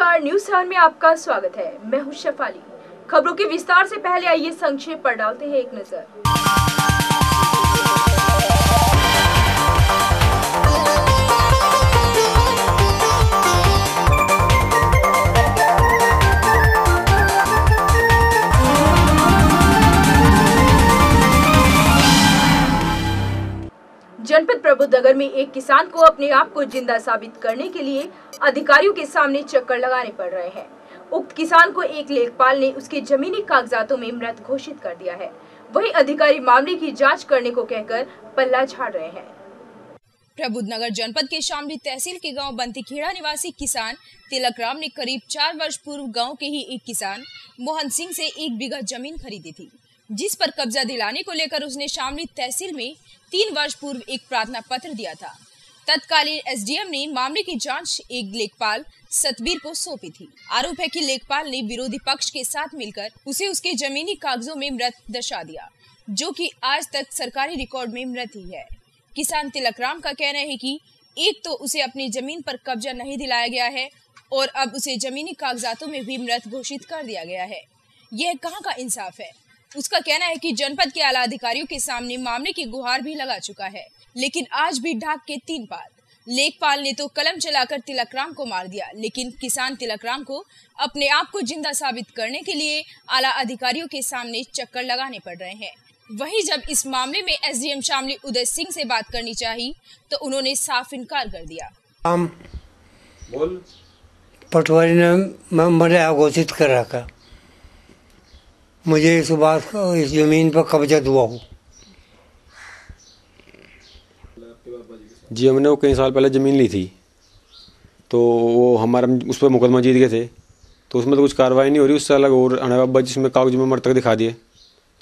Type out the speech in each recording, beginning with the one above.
नमस्कार, न्यूज 7 में आपका स्वागत है। मैं हूं शफाली। खबरों के विस्तार से पहले आइए संक्षेप पर डालते हैं एक नजर। जनपद प्रबुद्धनगर में एक किसान को अपने आप को जिंदा साबित करने के लिए अधिकारियों के सामने चक्कर लगाने पड़ रहे हैं। उक्त किसान को एक लेखपाल ने उसके जमीनी कागजातों में मृत घोषित कर दिया है। वहीं अधिकारी मामले की जांच करने को कहकर पल्ला झाड़ रहे हैं। प्रबुद्धनगर जनपद के शामली तहसील के गांव बंतीखेड़ा निवासी किसान तिलक राम ने करीब 4 वर्ष पूर्व गांव के ही एक किसान मोहन सिंह से 1 बीघा जमीन खरीदी थी, जिस पर कब्जा दिलाने को लेकर उसने शामली तहसील में 3 वर्ष पूर्व एक प्रार्थना पत्र दिया था। तत्कालीन एसडीएम ने मामले की जांच एक लेखपाल सतबीर को सौंपी थी। आरोप है कि लेखपाल ने विरोधी पक्ष के साथ मिलकर उसे उसके जमीनी कागजों में मृत दर्शा दिया, जो कि आज तक सरकारी रिकॉर्ड में मृत ही है। किसान तिलक राम का कहना है कि एक तो उसे अपनी जमीन पर कब्जा नहीं दिलाया गया है और अब उसे जमीनी कागजातों में भी मृत घोषित कर दिया गया है। यह कहाँ का इंसाफ है। उसका कहना है कि जनपद के आला अधिकारियों के सामने मामले की गुहार भी लगा चुका है, लेकिन आज भी ढाक के 3 पात। लेखपाल ने तो कलम चलाकर तिलक राम को मार दिया, लेकिन किसान तिलक राम को अपने आप को जिंदा साबित करने के लिए आला अधिकारियों के सामने चक्कर लगाने पड़ रहे हैं। वहीं जब इस मामले में एसडीएम शामली उदय सिंह से बात करनी चाहिए तो उन्होंने साफ इनकार कर दिया। पटवारी ने मरे घोषित कर रखा, मुझे इस बात इस जमीन पर कब्जा दुआ हो। जी हमने वो कई साल पहले ज़मीन ली थी, तो वो हमारा उस पर मुकदमा जीत गए थे, तो उसमें तो कुछ कार्रवाई नहीं हो रही। उससे अलग और अनाबाबा जिसमें कागज में मर तक दिखा दिए,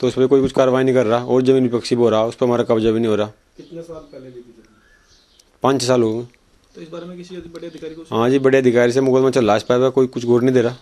तो उस पर कोई कुछ कार्रवाई नहीं कर रहा और ज़मीन विपक्षी हो रहा, उस पर हमारा कब्जा भी नहीं हो रहा। कितने साल पहले ली थी जमीन? 5 साल हो गए। तो इस बारे में किसी बड़े अधिकारी को? हाँ जी, बड़े अधिकारी से मुकदमा चल रहा, इस पर कोई कुछ गौर नहीं दे रहा।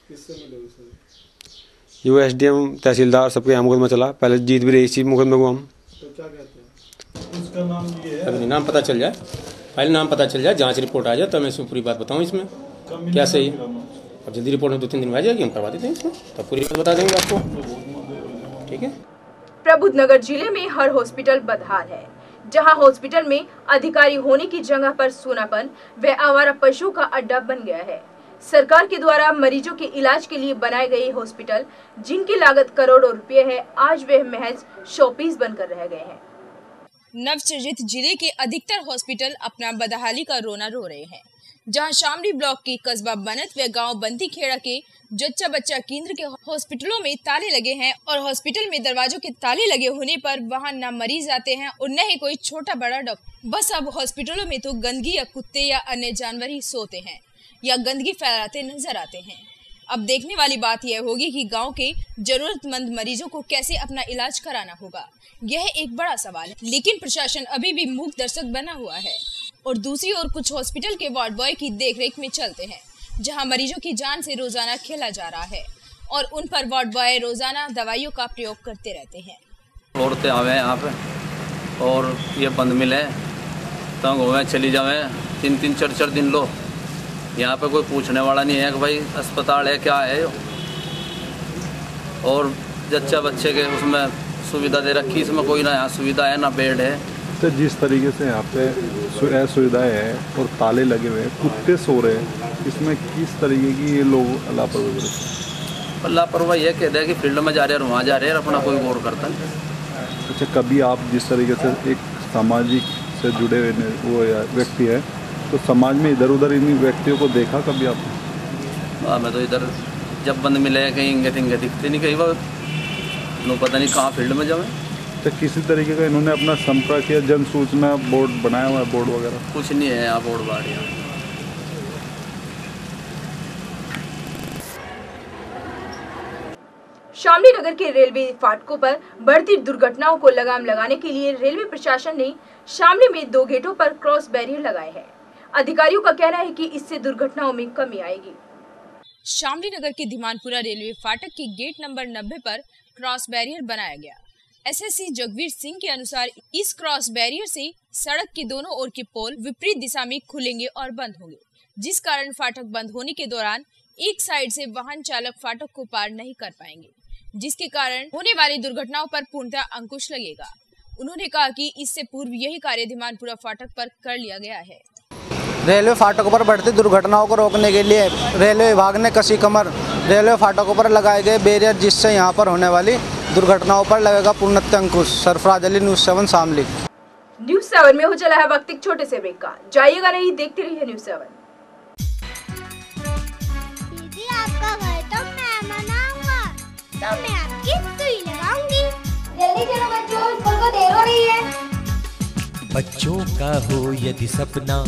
किससे मिले उसे? ये वो एसडीएम तहसीलदार सबके यहाँ मुकदमा चला, पहले जीत भी रही इसी मुकदमे को हम। तो क्या कहते हैं? उसका नाम ये है? अभी नाम पता चल जाए, पहले नाम पता चल जाए, जांच रिपोर्ट आ जाए तो मैं इसमें पूरी बात बताऊँ इसमें क्या सही है। अब जल्दी रिपोर्ट में 2-3 दिन में आ जाएगी, हम करवा देते हैं इसमें, तब पूरी बात बता देंगे आपको। ठीक है। प्रबुद्धनगर जिले में हर हॉस्पिटल बदहाल है, जहां हॉस्पिटल में अधिकारी होने की जगह पर सूनापन व आवारा पशुओं का अड्डा बन गया है। सरकार के द्वारा मरीजों के इलाज के लिए बनाए गए हॉस्पिटल, जिनकी लागत करोड़ों रुपए है, आज वह महज शोपीस बनकर रह गए हैं। नवसृजित जिले के अधिकतर हॉस्पिटल अपना बदहाली का रोना रो रहे हैं, जहां शामली ब्लॉक के कस्बा बनत व गांव बंतीखेड़ा के जच्चा बच्चा केंद्र के हॉस्पिटलों में ताले लगे हैं और हॉस्पिटल में दरवाजों के ताले लगे होने पर वहां न मरीज आते हैं और न ही कोई छोटा बड़ा डॉक्टर। बस अब हॉस्पिटलों में तो गंदगी या कुत्ते या अन्य जानवर ही सोते हैं या गंदगी फैलाते नजर आते हैं। अब देखने वाली बात यह होगी कि गांव के जरूरतमंद मरीजों को कैसे अपना इलाज कराना होगा। यह एक बड़ा सवाल है, लेकिन प्रशासन अभी भी मूक दर्शक बना हुआ है और दूसरी ओर कुछ हॉस्पिटल के वार्ड बॉय की देखरेख में चलते हैं, जहां मरीजों की जान से रोजाना खेला जा रहा है और उन पर वार्ड बॉय रोजाना दवाइयों का प्रयोग करते रहते हैं। औरतें आवे यहाँ पे और ये बंद मिले तंग हो चली जावे, 3-3 4-4 दिन लो, यहाँ पे कोई पूछने वाला नहीं है कि भाई अस्पताल है क्या है। और जच्चा बच्चे के उसमें सुविधा दे रखी, इसमें कोई ना यहाँ सुविधा है ना बेड है। तो जिस तरीके से यहाँ पे सुविधाएं हैं और ताले लगे हुए हैं, कुत्ते सो रहे हैं, इसमें किस तरीके की ये लोग लापरवाही है। कह दे कि फील्ड में जा रहे हैं और वहाँ जा रहे हैं, अपना कोई गौर करता है। अच्छा, कभी आप जिस तरीके से एक सामाजिक से जुड़े हुए वो व्यक्ति है, तो समाज में इधर उधर इन व्यक्तियों को देखा कभी आपने? हाँ, मैं तो इधर जब बंद मिले कहीं इंगे तिंगे दिखते नहीं, कहीं वो पता नहीं कहाँ फील्ड में जावे। तो किसी तरीके का इन्होंने अपना संपर्क या जन सूचना बोर्ड बनाया हुआ है, बोर्ड वगैरह? कुछ नहीं है यहाँ बोर्ड बाढ़। शामली नगर के रेलवे फाटकों पर बढ़ती दुर्घटनाओं को लगाम लगाने के लिए रेलवे प्रशासन ने शामली में 2 गेटों पर क्रॉस बैरियर लगाए हैं। अधिकारियों का कहना है कि इससे दुर्घटनाओं में कमी आएगी। शामली नगर के धीमानपुरा रेलवे फाटक के गेट नंबर 90 पर क्रॉस बैरियर बनाया गया। एसएससी जगवीर सिंह के अनुसार इस क्रॉस बैरियर से सड़क के दोनों ओर के पोल विपरीत दिशा में खुलेंगे और बंद होंगे, जिस कारण फाटक बंद होने के दौरान एक साइड से वाहन चालक फाटक को पार नहीं कर पाएंगे, जिसके कारण होने वाली दुर्घटनाओं पर पूर्णतः अंकुश लगेगा। उन्होंने कहा कि इससे पूर्व यही कार्य धीमानपुरा फाटक पर कर लिया गया है। रेलवे फाटकों पर बढ़ती दुर्घटनाओं को रोकने के लिए रेलवे विभाग ने कसी कमर रेलवे फाटकों पर लगाए गए बैरियर, जिससे यहां पर होने वाली दुर्घटनाओं पर लगेगा पूर्णतः अंकुश। सरफराज अली, न्यूज़ 7 शामली। न्यूज़ 7 में हो चला है वक्त एक छोटे से ब्रेक का। जाइएगा नहीं, देखते रहिए न्यूज़ 7। दीदी आपका घर तो मैं मनाऊंगा, तो मैं आपकी सुई लगाऊंगी। जल्दी चलो बच्चों, स्कूल को देर हो रही है। बच्चों का हो यदि सपना,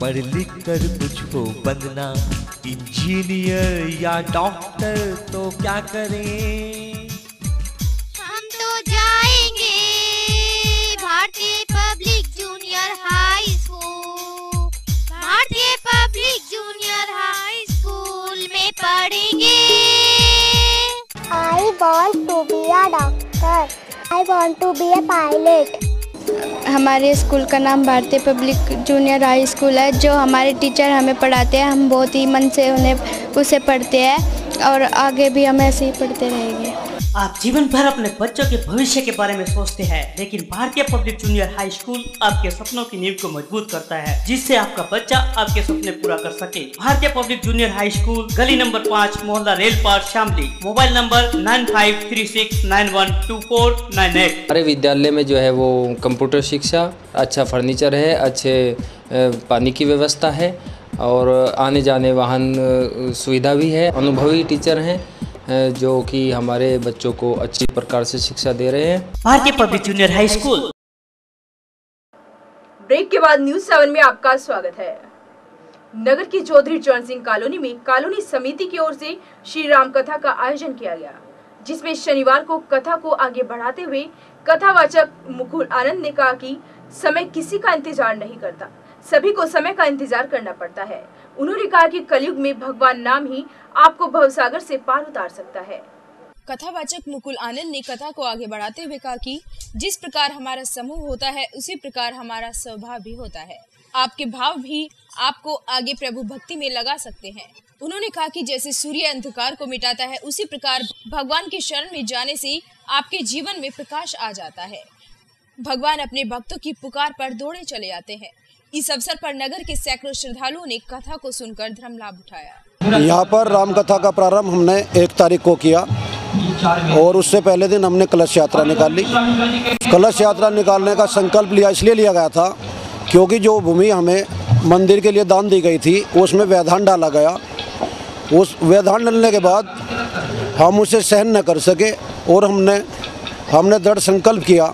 पढ़ लिख कर कुछ हो बनना, इंजीनियर या डॉक्टर, तो क्या करें? हम तो जाएंगे भारतीय पब्लिक जूनियर हाई स्कूल। भारतीय पब्लिक जूनियर हाई स्कूल में पढ़ेंगे। I want to be a doctor. I want to be a pilot. हमारे स्कूल का नाम भारतीय पब्लिक जूनियर हाई स्कूल है। जो हमारे टीचर हमें पढ़ाते हैं, हम बहुत ही मन से उसे पढ़ते हैं और आगे भी हम ऐसे ही पढ़ते रहेंगे। आप जीवन भर अपने बच्चों के भविष्य के बारे में सोचते हैं, लेकिन भारतीय पब्लिक जूनियर हाई स्कूल आपके सपनों की नींव को मजबूत करता है, जिससे आपका बच्चा आपके सपने पूरा कर सके। भारतीय पब्लिक जूनियर हाई स्कूल, गली नंबर 5, मोहल्ला रेल पार, शामली। Mobile number 9536912498। हमारे विद्यालय में जो है वो कंप्यूटर शिक्षा, अच्छा फर्नीचर है, अच्छे पानी की व्यवस्था है और आने जाने वाहन सुविधा भी है। अनुभवी टीचर हैं जो कि हमारे बच्चों को अच्छी प्रकार से शिक्षा दे रहे हैं। भारतीय public junior high school. Break के बाद न्यूज़ 7 में आपका स्वागत है। नगर की चौधरी चरण सिंह कॉलोनी में कॉलोनी समिति की ओर से श्री राम कथा का आयोजन किया गया, जिसमें शनिवार को कथा को आगे बढ़ाते हुए कथावाचक मुकुल आनंद ने कहा कि समय किसी का इंतजार नहीं करता, सभी को समय का इंतजार करना पड़ता है। उन्होंने कहा कि कलयुग में भगवान नाम ही आपको भवसागर से पार उतार सकता है। कथावाचक मुकुल आनंद ने कथा को आगे बढ़ाते हुए कहा कि जिस प्रकार हमारा समूह होता है, उसी प्रकार हमारा स्वभाव भी होता है। आपके भाव भी आपको आगे प्रभु भक्ति में लगा सकते हैं। उन्होंने कहा कि जैसे सूर्य अंधकार को मिटाता है, उसी प्रकार भगवान के शरण में जाने से आपके जीवन में प्रकाश आ जाता है। भगवान अपने भक्तों की पुकार पर दौड़े चले आते हैं। इस अवसर पर नगर के सैकड़ों श्रद्धालुओं ने कथा को सुनकर धर्म लाभ उठाया। यहाँ पर राम कथा का प्रारंभ हमने 1 तारीख को किया और उससे पहले दिन हमने कलश यात्रा निकाली। कलश यात्रा निकालने का संकल्प इसलिए लिया गया था क्योंकि जो भूमि हमें मंदिर के लिए दान दी गई थी, उसमें व्यवधान डाला गया। उस व्यवधान डालने के बाद हम उसे सहन न कर सके और हमने दृढ़ संकल्प किया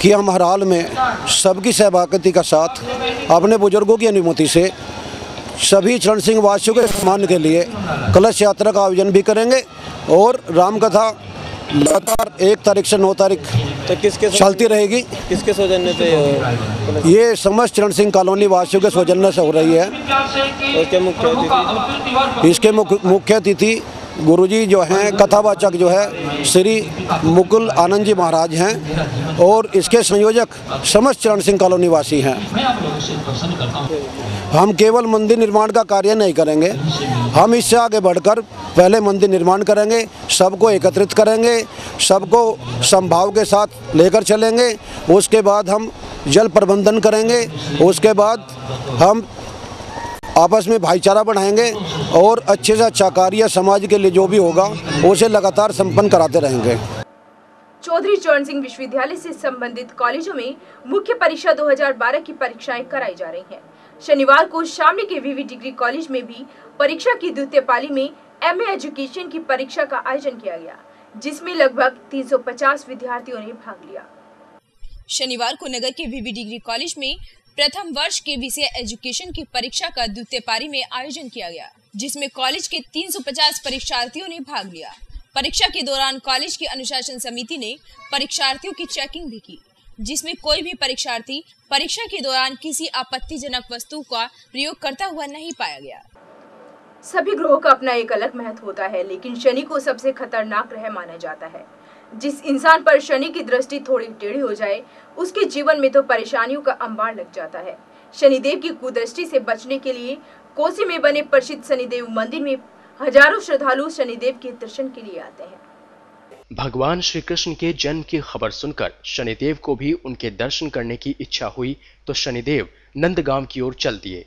कि हम हर हाल में सबकी सहभागिता का साथ अपने बुजुर्गों की अनुमति से सभी चरण सिंह वासियों के सम्मान के लिए कलश यात्रा का आयोजन भी करेंगे और राम कथा लगातार 1 तारीख से 9 तारीख तक चलती रहेगी। किसके सौजन्य से? ये समस्त चरण सिंह कॉलोनी वासियों के सौजन्य से हो रही है। और क्या मुख्य अतिथि? इसके मुख्य अतिथि गुरुजी जो हैं, कथावाचक जो है श्री मुकुल आनंद जी महाराज हैं और इसके संयोजक समस्त चरण सिंह कॉलोनी वासी हैं। हम केवल मंदिर निर्माण का कार्य नहीं करेंगे, हम इससे आगे बढ़कर पहले मंदिर निर्माण करेंगे, सबको एकत्रित करेंगे, सबको समभाव के साथ लेकर चलेंगे। उसके बाद हम जल प्रबंधन करेंगे, उसके बाद हम आपस में भाईचारा बढ़ाएंगे और अच्छे से अच्छा कार्य समाज के लिए जो भी होगा उसे लगातार संपन्न कराते रहेंगे। चौधरी चरण सिंह विश्वविद्यालय से संबंधित कॉलेजों में मुख्य परीक्षा 2012 की परीक्षाएं कराई जा रही हैं। शनिवार को शामली के वीवी डिग्री कॉलेज में भी परीक्षा की द्वितीय पाली में एमए एजुकेशन की परीक्षा का आयोजन किया गया, जिसमें लगभग 350 विद्यार्थियों ने भाग लिया। शनिवार को नगर के वीवी डिग्री कॉलेज में प्रथम वर्ष के विषय एजुकेशन की परीक्षा का द्वितीय पारी में आयोजन किया गया, जिसमें कॉलेज के 350 परीक्षार्थियों ने भाग लिया। परीक्षा के दौरान कॉलेज की अनुशासन समिति ने परीक्षार्थियों की चेकिंग भी की, जिसमें कोई भी परीक्षार्थी परीक्षा के दौरान किसी आपत्तिजनक वस्तु का प्रयोग करता हुआ नहीं पाया गया। सभी ग्रहों का अपना एक अलग महत्व होता है, लेकिन शनि को सबसे खतरनाक ग्रह माना जाता है। जिस इंसान पर शनि की दृष्टि थोड़ी टेढ़ी हो जाए, उसके जीवन में तो परेशानियों का अंबार लग जाता है। शनिदेव की कुदृष्टि से बचने के लिए कोसी में बने प्रसिद्ध शनिदेव मंदिर में हजारों श्रद्धालु शनिदेव के दर्शन के लिए आते हैं। भगवान श्री कृष्ण के जन्म की खबर सुनकर शनिदेव को भी उनके दर्शन करने की इच्छा हुई तो शनिदेव नंदगांव की ओर चल दिए।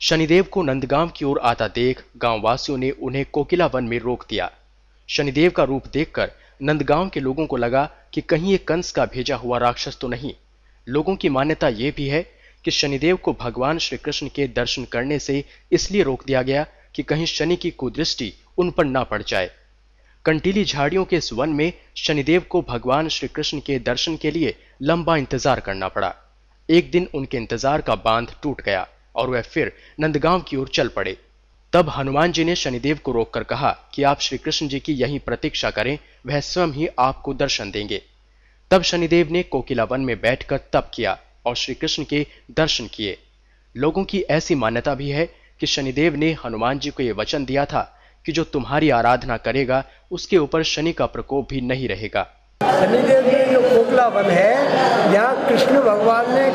शनिदेव को नंदगांव की ओर आता देख गांव वासियों ने उन्हें कोकिला वन में रोक दिया। शनिदेव का रूप देखकर नंदगांव के लोगों को लगा कि कहीं ये कंस का भेजा हुआ राक्षस तो नहीं। लोगों की मान्यता यह भी है कि शनिदेव को भगवान श्री कृष्ण के दर्शन करने से इसलिए रोक दिया गया कि कहीं शनि की कुदृष्टि उन पर ना पड़ जाए। कंटीली झाड़ियों के इस वन में शनिदेव को भगवान श्री कृष्ण के दर्शन के लिए लंबा इंतजार करना पड़ा। एक दिन उनके इंतजार का बांध टूट गया और वह फिर नंदगांव की ओर चल पड़े। तब हनुमान जी ने शनिदेव को रोककर कहा कि आप श्री कृष्ण जी की यहीं प्रतीक्षा करें, वह स्वयं ही आपको दर्शन देंगे। तब शनिदेव ने कोकिला वन में बैठकर तप किया और श्री कृष्ण के दर्शन किए। लोगों की ऐसी मान्यता भी है कि शनिदेव ने हनुमान जी को यह वचन दिया था कि जो तुम्हारी आराधना करेगा उसके ऊपर शनि का प्रकोप भी नहीं रहेगा। शनिदेव में जो कोकिला वन है, यहाँ कृष्ण भगवान ने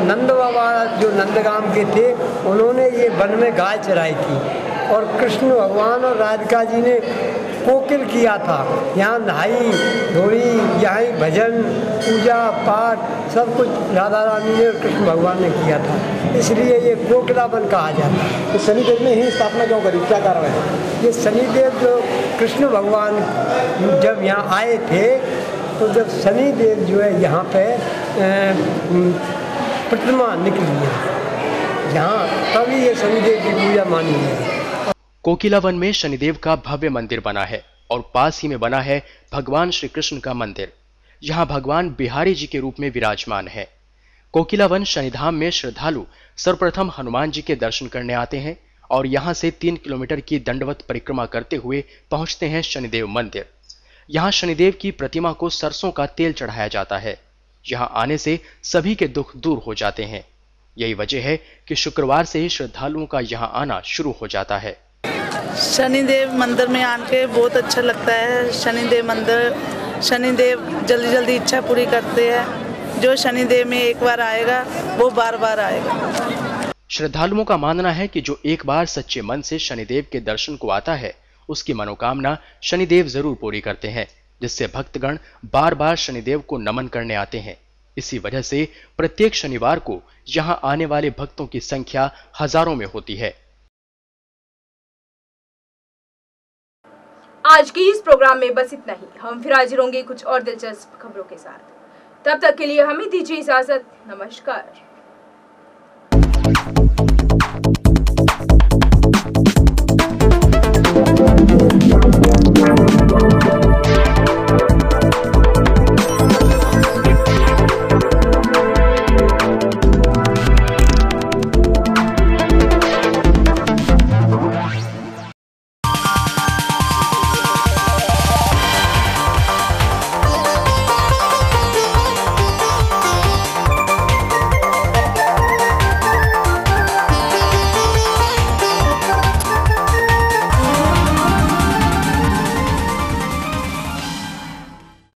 नंद बाबा जो नंदगांव के थे उन्होंने ये वन में गाय चराई थी और कृष्ण भगवान और राधिका जी ने कोकिल किया था। यहाँ नहाई धोई, यहाँ ही भजन पूजा पाठ सब कुछ राधा रानी ने और कृष्ण भगवान ने किया था, इसलिए ये कोकिला वन कहा जाता है। तो शनिदेव ने ही स्थापना क्यों करी, क्या कारण है? ये शनिदेव जो कृष्ण भगवान जब यहाँ आए थे तो जब शनिदेव जो है यहाँ पे प्रतिमा निकली है यहाँ, तभी ये शनिदेव की पूजा मानी है। कोकिला वन में शनिदेव का भव्य मंदिर बना है और पास ही में बना है भगवान श्री कृष्ण का मंदिर। यहाँ भगवान बिहारी जी के रूप में विराजमान है। कोकिला वन शनिधाम में श्रद्धालु सर्वप्रथम हनुमान जी के दर्शन करने आते हैं और यहाँ से 3 किलोमीटर की दंडवत परिक्रमा करते हुए पहुंचते हैं शनिदेव मंदिर। यहाँ शनिदेव की प्रतिमा को सरसों का तेल चढ़ाया जाता है। यहाँ आने से सभी के दुख दूर हो जाते हैं। यही वजह है कि शुक्रवार से ही श्रद्धालुओं का यहाँ आना शुरू हो जाता है। शनिदेव मंदिर में आके बहुत अच्छा लगता है। शनिदेव मंदिर, शनिदेव जल्दी जल्दी इच्छा पूरी करते हैं। जो शनिदेव में एक बार आएगा वो बार बार आएगा। श्रद्धालुओं का मानना है कि जो एक बार सच्चे मन से शनिदेव के दर्शन को आता है उसकी मनोकामना शनिदेव जरूर पूरी करते हैं, जिससे भक्तगण बार बार शनिदेव को नमन करने आते हैं। इसी वजह से प्रत्येक शनिवार को यहाँ आने वाले भक्तों की संख्या हजारों में होती है। आज की इस प्रोग्राम में बस इतना ही। हम फिर हाजिर होंगे कुछ और दिलचस्प खबरों के साथ। तब तक के लिए हमें दीजिए इजाजत। नमस्कार।